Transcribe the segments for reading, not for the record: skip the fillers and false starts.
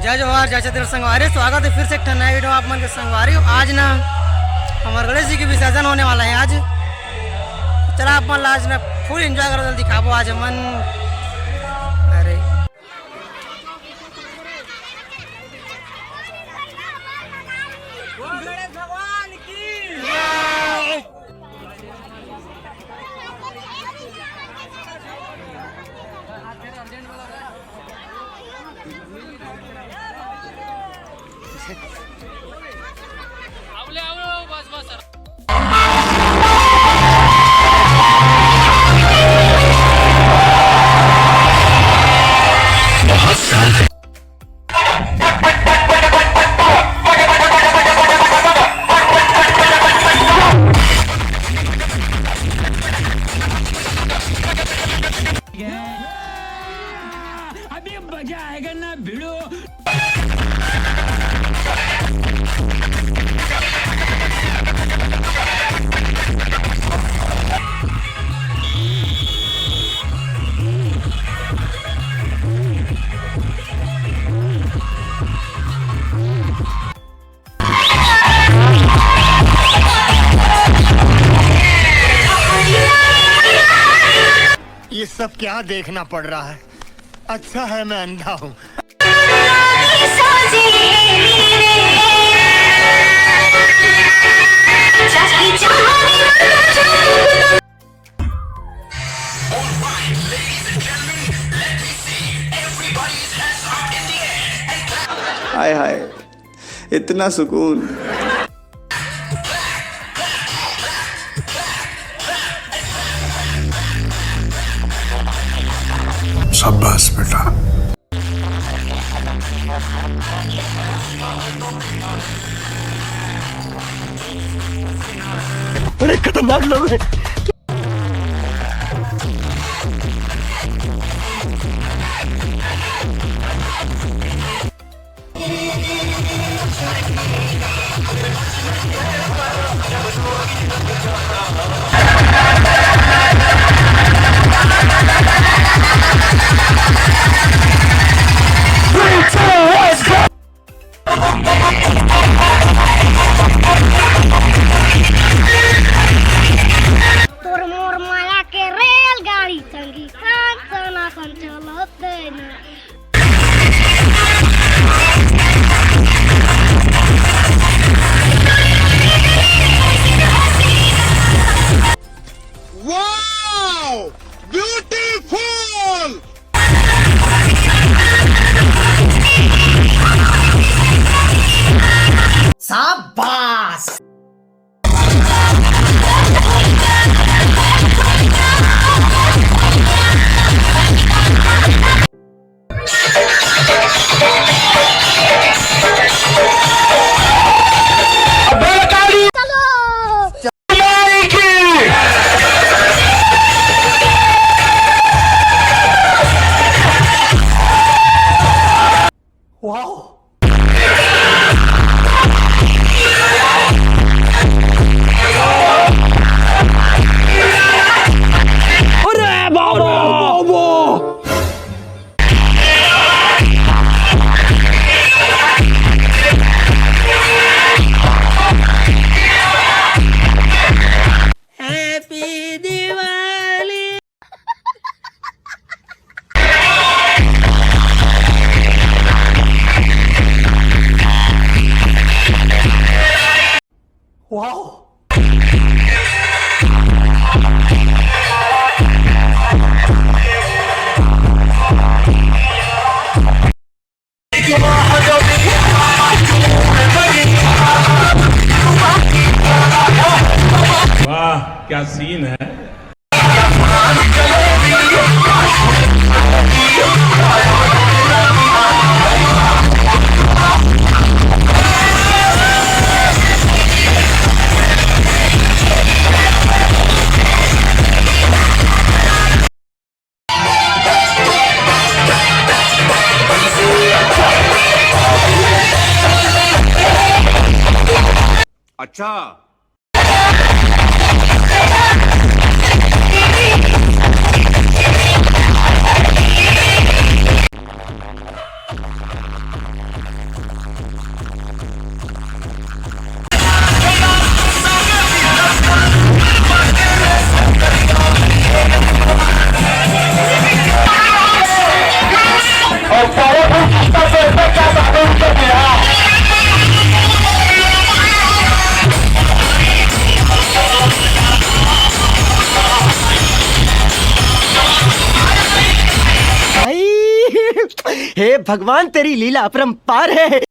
जय जवाहर जय छत्र संगवारी। स्वागत है फिर से एक नया वीडियो आप मन के संगवारी। आज ना हमारे गणेश जी की विसर्जन होने वाला है। आज चला आप मन आज ना फुल एंजॉय करो, दिखाबो आज मन। अरे भगवान की बस बस अभी मजा आएगा ना भिड़ो। ये सब क्या देखना पड़ रहा है? अच्छा है मैं अंधा हूँ। हाय हाय, इतना सुकून। शाबाश बेटा। बड़े खतरनाक लोग हैं। Wow! Beautiful! शाबाश। Wow! हैप्पी दिवाली। Wow! वाह क्या सीन है। अच्छा हे भगवान तेरी लीला अपरंपार है।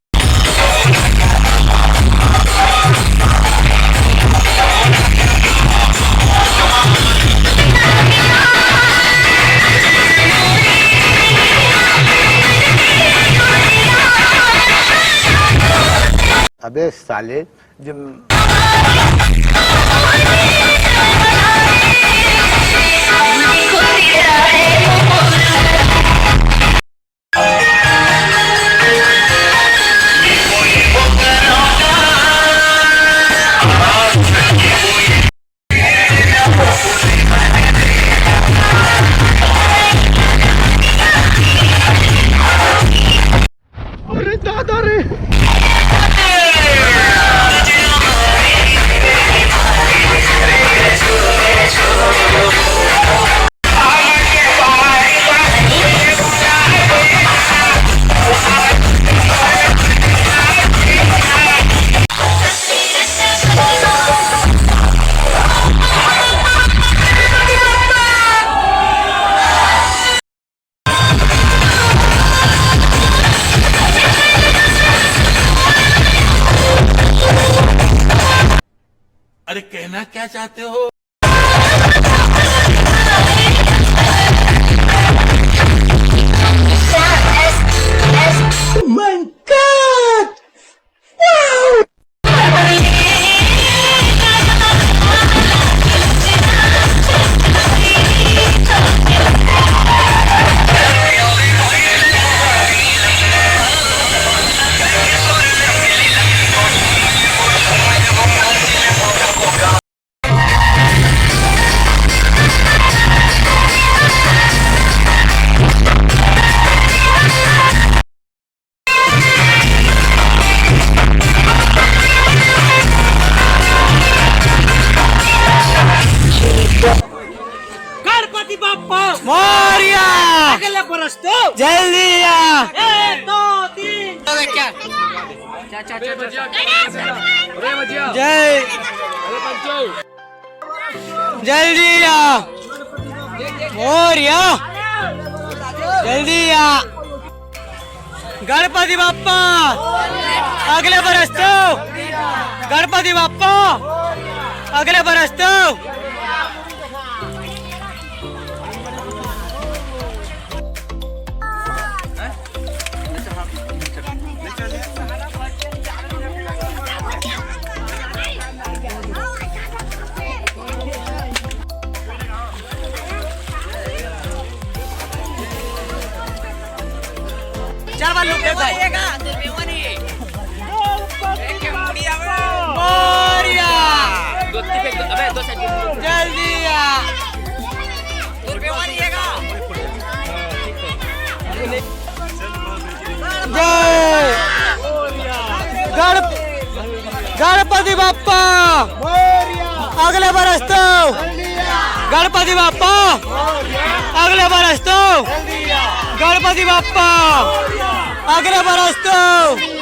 अबे साले जब अरे कहना क्या चाहते हो? गणपति बाप्पा मोरया अगले बरस तो जल्दी आ 1 2 3 क्या जय जल्दी आ मोरया जल्दी आ गणपति बाप्पा अगले बरस तो गणपति बाप्पा अगले बरस तो Jangan lupa Moria. जल्दी आ गणपति बाप्पा अगले बरस तो गणपति बाप्पा अगले बरस तो गणपति बाप्पा अगले बरस तो